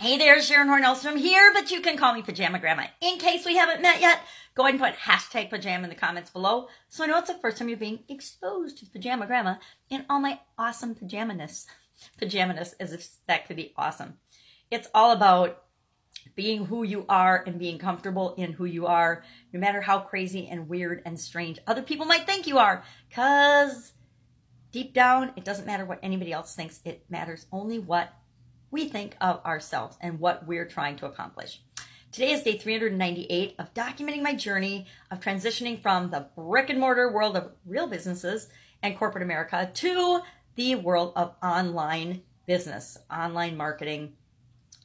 Hey there, Sharon Horne-Ellstrom here, but you can call me Pajama Grandma. In case we haven't met yet, go ahead and put hashtag pajama in the comments below so I know it's the first time you're being exposed to Pajama Grandma in all my awesome pajamaness. Pajamaness, as if that could be awesome. It's all about being who you are and being comfortable in who you are, no matter how crazy and weird and strange other people might think you are. Because deep down, it doesn't matter what anybody else thinks. It matters only what we think of ourselves and what we're trying to accomplish. Today is day 398 of documenting my journey of transitioning from the brick and mortar world of real businesses and corporate America to the world of online business, online marketing.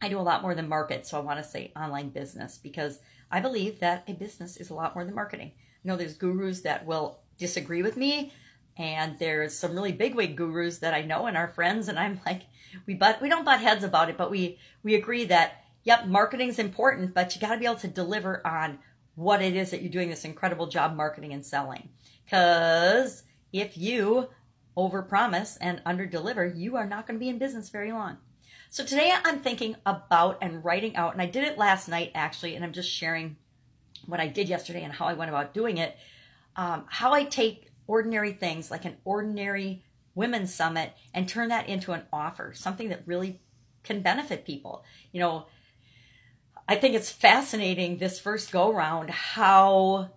I do a lot more than market, so I want to say online business because I believe that a business is a lot more than marketing. I know there's gurus that will disagree with me, and there's some really bigwig gurus that I know and are friends, and I'm like, we don't butt heads about it, but we agree that, yep, marketing's important, but you got to be able to deliver on what it is that you're doing this incredible job marketing and selling. Because if you overpromise and underdeliver, you are not going to be in business very long. So today I'm thinking about and writing out, and I did it last night actually, and I'm just sharing what I did yesterday and how I went about doing it, how I take ordinary things like an ordinary women's summit and turn that into an offer, something that really can benefit people. You know, I think it's fascinating this first go round how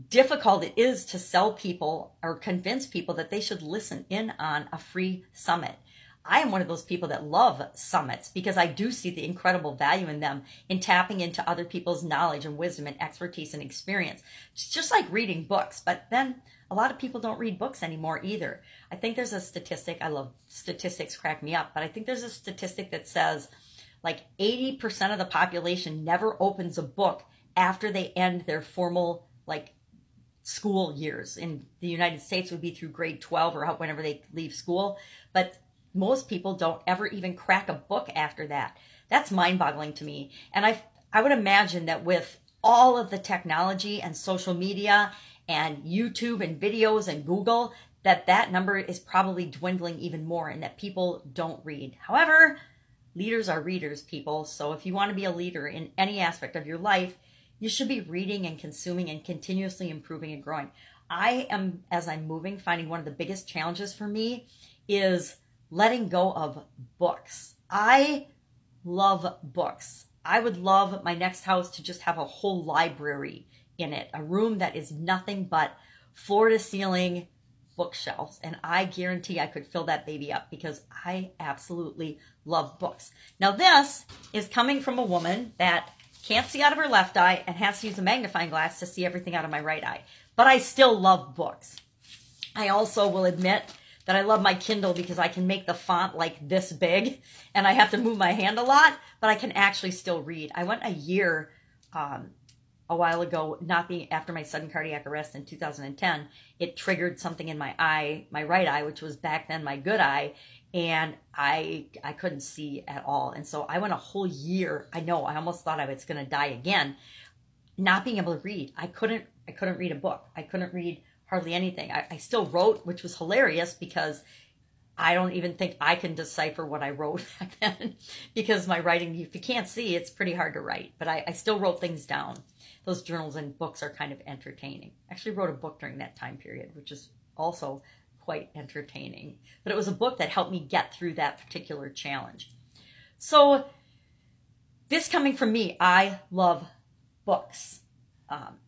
difficult it is to sell people or convince people that they should listen in on a free summit. I am one of those people that love summits because I do see the incredible value in them, in tapping into other people's knowledge and wisdom and expertise and experience. It's just like reading books, but then a lot of people don't read books anymore either. I think there's a statistic, I love statistics, crack me up, but I think there's a statistic that says like 80% of the population never opens a book after they end their formal like school years. In the United States, it would be through grade 12 or whenever they leave school, but most people don't ever even crack a book after that. That's mind-boggling to me. And I would imagine that with all of the technology and social media and YouTube and videos and Google, that number is probably dwindling even more and that people don't read. However, leaders are readers, people. So if you want to be a leader in any aspect of your life, you should be reading and consuming and continuously improving and growing. I am, as I'm moving, finding one of the biggest challenges for me is letting go of books. I love books. I would love my next house to just have a whole library in it, a room that is nothing but floor-to-ceiling bookshelves. And I guarantee I could fill that baby up because I absolutely love books. Now this is coming from a woman that can't see out of her left eye and has to use a magnifying glass to see everything out of my right eye. But I still love books. I also will admit that I love my Kindle because I can make the font like this big and I have to move my hand a lot, but I can actually still read. I went a year a while ago, not being after my sudden cardiac arrest in 2010, it triggered something in my eye, my right eye, which was back then my good eye, and I couldn't see at all. And so I went a whole year. I know, I almost thought I was going to die again, not being able to read. I couldn't read a book. I couldn't read hardly anything. I still wrote, which was hilarious because I don't even think I can decipher what I wrote back then because my writing, if you can't see, it's pretty hard to write. But I still wrote things down. Those journals and books are kind of entertaining. I actually wrote a book during that time period, which is also quite entertaining. But it was a book that helped me get through that particular challenge. So this coming from me, I love books.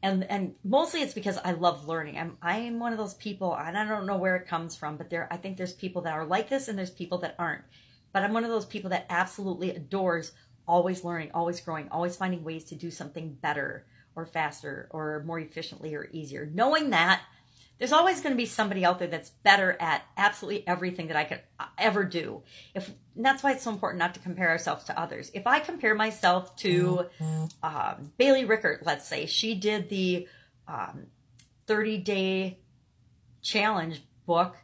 And mostly it's because I love learning. I'm one of those people, and I don't know where it comes from, but I think there's people that are like this and there's people that aren't. But I'm one of those people that absolutely adores always learning, always growing, always finding ways to do something better or faster or more efficiently or easier. Knowing that there's always going to be somebody out there that's better at absolutely everything that I could ever do. And that's why it's so important not to compare ourselves to others. If I compare myself to Bailey Rickert, let's say, she did the 30-day challenge book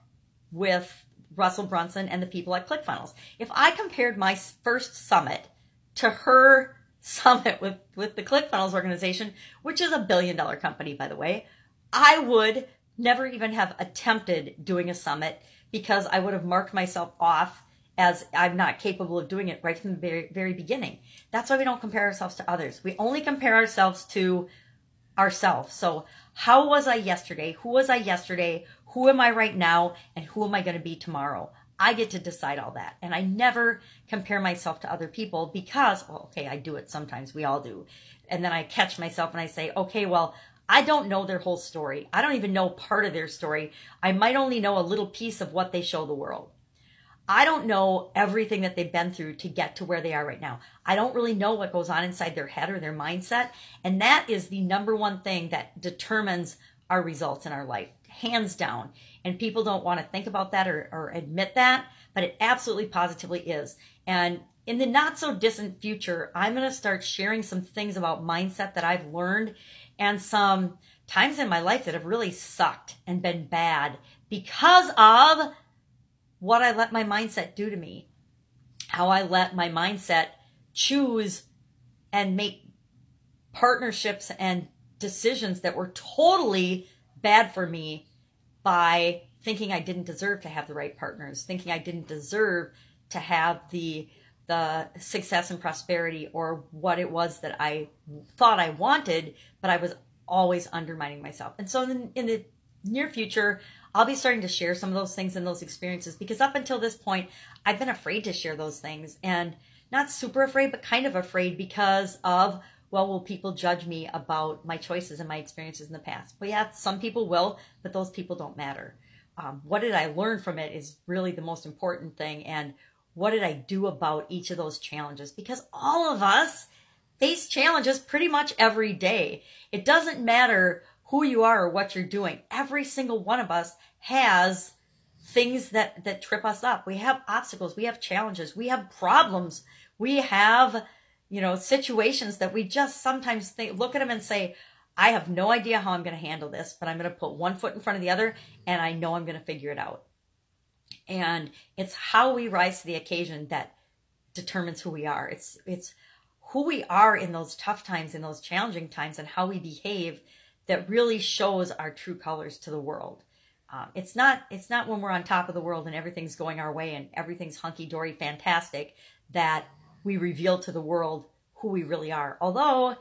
with Russell Brunson and the people at ClickFunnels. If I compared my first summit to her summit with the ClickFunnels organization, which is $1 billion company, by the way, I would never even have attempted doing a summit because I would have marked myself off as I'm not capable of doing it right from the very, very beginning. That's why we don't compare ourselves to others. We only compare ourselves to ourselves. So how was I yesterday? Who was I yesterday? Who am I right now? And who am I going to be tomorrow? I get to decide all that. And I never compare myself to other people because, well, okay, I do it sometimes. We all do. And then I catch myself and I say, okay, well, I don't know their whole story. I don't even know part of their story. I might only know a little piece of what they show the world. I don't know everything that they've been through to get to where they are right now. I don't really know what goes on inside their head or their mindset. And that is the number one thing that determines our results in our life, hands down. And people don't want to think about that or admit that, but it absolutely positively is. And in the not so distant future, I'm going to start sharing some things about mindset that I've learned and some times in my life that have really sucked and been bad because of what I let my mindset do to me, how I let my mindset choose and make partnerships and decisions that were totally bad for me by thinking I didn't deserve to have the right partners, thinking I didn't deserve to have the success and prosperity or what it was that I thought I wanted, but I was always undermining myself. And so in the near future, I'll be starting to share some of those things and those experiences because up until this point, I've been afraid to share those things and not super afraid, but kind of afraid because of, well, will people judge me about my choices and my experiences in the past? Well, yeah, some people will, but those people don't matter. What did I learn from it is really the most important thing. And what did I do about each of those challenges? Because all of us face challenges pretty much every day. It doesn't matter who you are or what you're doing. Every single one of us has things that trip us up. We have obstacles. We have challenges. We have problems. We have, situations that we just sometimes look at them and say, I have no idea how I'm going to handle this, but I'm going to put one foot in front of the other and I know I'm going to figure it out. And it's how we rise to the occasion that determines who we are. It's who we are in those tough times, in those challenging times, and how we behave that really shows our true colors to the world. It's not when we're on top of the world and everything's going our way and everything's hunky-dory fantastic that we reveal to the world who we really are. Although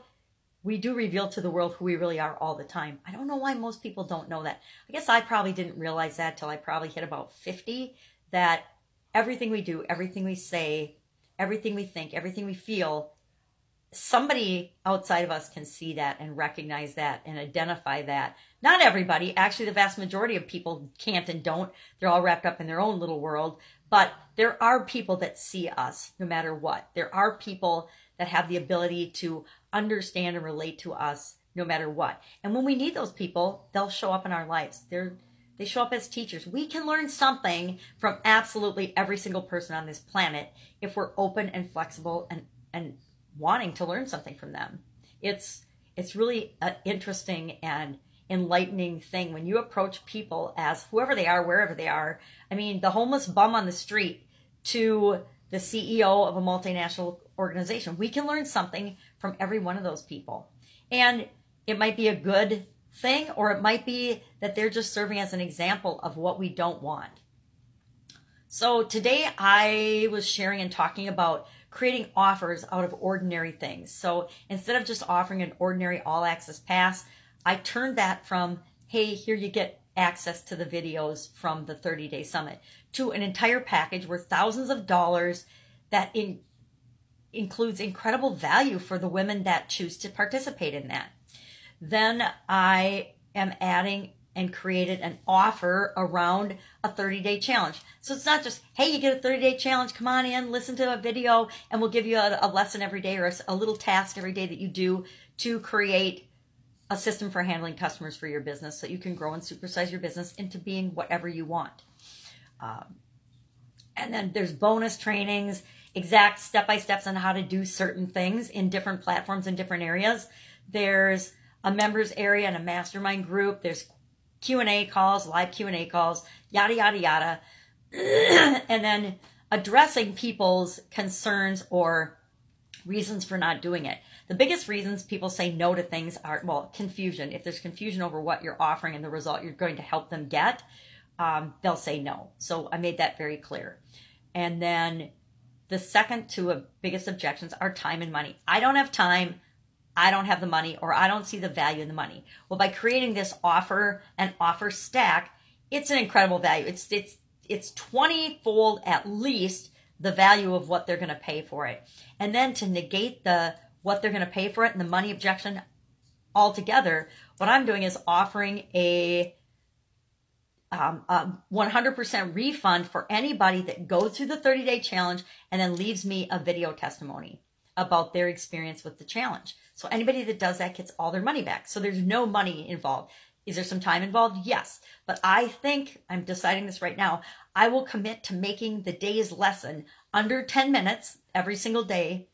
we do reveal to the world who we really are all the time. I don't know why most people don't know that. I guess I probably didn't realize that till I probably hit about 50, that everything we do, everything we say, everything we think, everything we feel, somebody outside of us can see that and recognize that and identify that. Not everybody. Actually, the vast majority of people can't and don't. They're all wrapped up in their own little world. But there are people that see us no matter what. There are people that have the ability to understand and relate to us no matter what. And when we need those people, they'll show up in our lives. They show up as teachers. We can learn something from absolutely every single person on this planet if we're open and flexible and wanting to learn something from them. It's really an interesting and enlightening thing when you approach people as whoever they are, wherever they are. I mean, the homeless bum on the street to the CEO of a multinational organization. We can learn something from every one of those people. And it might be a good thing, or it might be that they're just serving as an example of what we don't want. So today I was sharing and talking about creating offers out of ordinary things. So instead of just offering an ordinary all-access pass, I turned that from, hey, here you get access to the videos from the 30-day summit, to an entire package worth thousands of dollars that includes incredible value for the women that choose to participate in that. Then I am adding and created an offer around a 30-day challenge. So it's not just, hey, you get a 30-day challenge, come on in, listen to a video, and we'll give you a lesson every day or a little task every day that you do to create a system for handling customers for your business so you can grow and supersize your business into being whatever you want. And then there's bonus trainings, exact step-by-steps on how to do certain things in different platforms in different areas. There's a members area and a mastermind group. There's Q&A calls, live Q&A calls, yada, yada, yada. And then addressing people's concerns or reasons for not doing it. The biggest reasons people say no to things are, well, confusion. If there's confusion over what you're offering and the result you're going to help them get, they'll say no. So I made that very clear. And then the second two biggest objections are time and money. I don't have time, I don't have the money, or I don't see the value in the money. Well, by creating this offer and offer stack, it's an incredible value. It's 20-fold at least the value of what they're going to pay for it. And then to negate what they're going to pay for it and the money objection altogether, what I'm doing is offering a 100% refund for anybody that goes through the 30-day challenge and then leaves me a video testimony about their experience with the challenge. So anybody that does that gets all their money back. So there's no money involved. Is there some time involved? Yes. But I think, I'm deciding this right now, I will commit to making the day's lesson under 10 minutes every single day.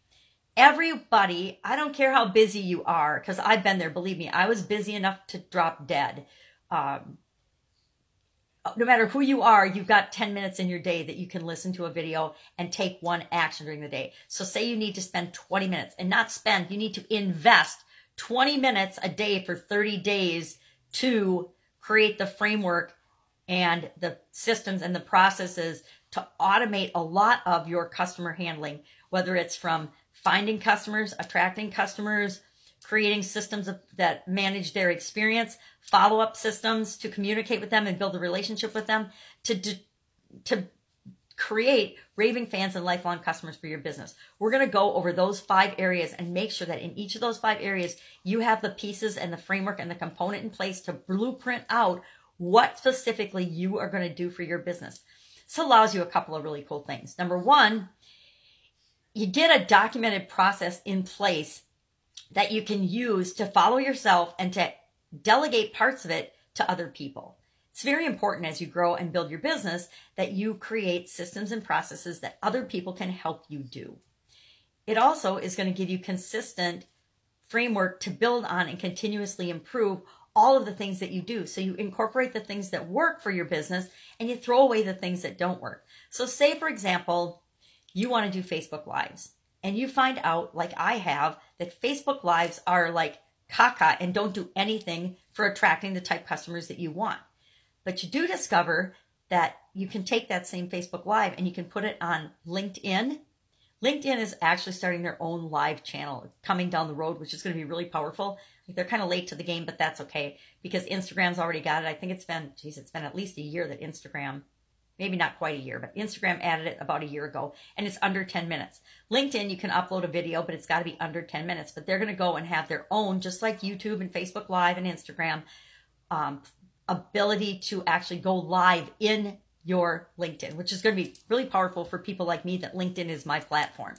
Everybody, I don't care how busy you are, because I've been there, believe me, I was busy enough to drop dead. No matter who you are, you've got 10 minutes in your day that you can listen to a video and take one action during the day. So say you need to spend 20 minutes and not spend, you need to invest 20 minutes a day for 30 days to create the framework and the systems and the processes to automate a lot of your customer handling, whether it's from finding customers, attracting customers, creating systems that manage their experience, follow-up systems to communicate with them and build a relationship with them, to create raving fans and lifelong customers for your business. We're going to go over those 5 areas and make sure that in each of those 5 areas, you have the pieces and the framework and the component in place to blueprint out what specifically you are going to do for your business. This allows you a couple of really cool things. Number one, you get a documented process in place that you can use to follow yourself and to delegate parts of it to other people. It's very important as you grow and build your business that you create systems and processes that other people can help you do. It also is going to give you consistent framework to build on and continuously improve all of the things that you do. So you incorporate the things that work for your business and you throw away the things that don't work. So say, for example, you want to do Facebook Lives and you find out, like I have, that Facebook Lives are like caca and don't do anything for attracting the type customers that you want. But you do discover that you can take that same Facebook Live and you can put it on LinkedIn. LinkedIn is actually starting their own live channel coming down the road, which is going to be really powerful. They're kind of late to the game, but that's okay because Instagram's already got it. I think it's been at least a year that Instagram, maybe not quite a year, but Instagram added it about a year ago and it's under 10 minutes. LinkedIn, you can upload a video, but it's got to be under 10 minutes. But they're going to go and have their own, just like YouTube and Facebook Live and Instagram, ability to actually go live in your LinkedIn, which is going to be really powerful for people like me that LinkedIn is my platform.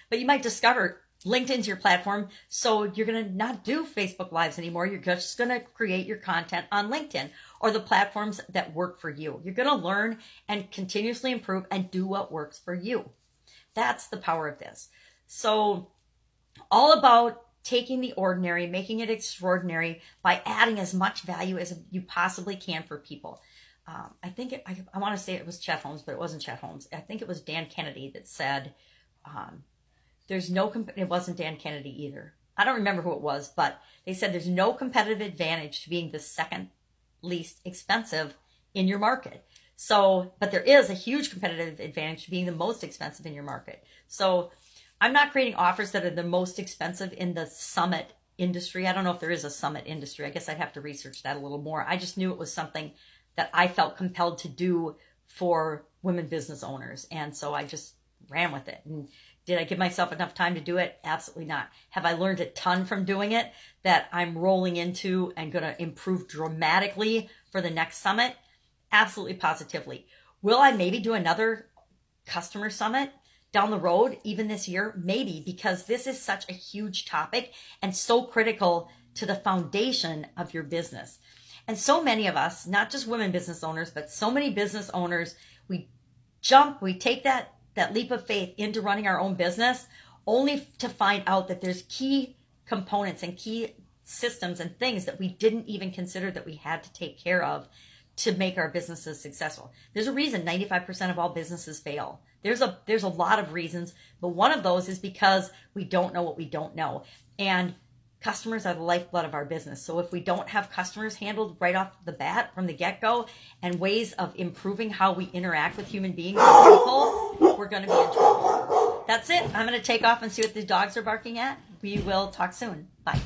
But you might discover LinkedIn's your platform, so you're going to not do Facebook Lives anymore. You're just going to create your content on LinkedIn or the platforms that work for you. You're going to learn and continuously improve and do what works for you. That's the power of this. So all about taking the ordinary, making it extraordinary by adding as much value as you possibly can for people. I want to say it was Chet Holmes, but it wasn't Chet Holmes. I think it was Dan Kennedy that said, it wasn't Dan Kennedy either. I don't remember who it was, but they said there's no competitive advantage to being the second least expensive in your market. So, but there is a huge competitive advantage to being the most expensive in your market. So I'm not creating offers that are the most expensive in the summit industry. I don't know if there is a summit industry. I guess I'd have to research that a little more. I just knew it was something that I felt compelled to do for women business owners. And so I just ran with it. And did I give myself enough time to do it? Absolutely not. Have I learned a ton from doing it that I'm rolling into and going to improve dramatically for the next summit? Absolutely, positively. Will I maybe do another customer summit down the road, even this year? Maybe, because this is such a huge topic and so critical to the foundation of your business. And so many of us, not just women business owners, but so many business owners, we take that leap of faith into running our own business only to find out that there's key components and key systems and things that we didn't even consider that we had to take care of to make our businesses successful. There's a reason 95% of all businesses fail. There's a lot of reasons, but one of those is because we don't know what we don't know. And customers are the lifeblood of our business. So if we don't have customers handled right off the bat from the get-go and ways of improving how we interact with human beings and people, we're going to be in trouble. That's it. I'm going to take off and see what the dogs are barking at. We will talk soon. Bye.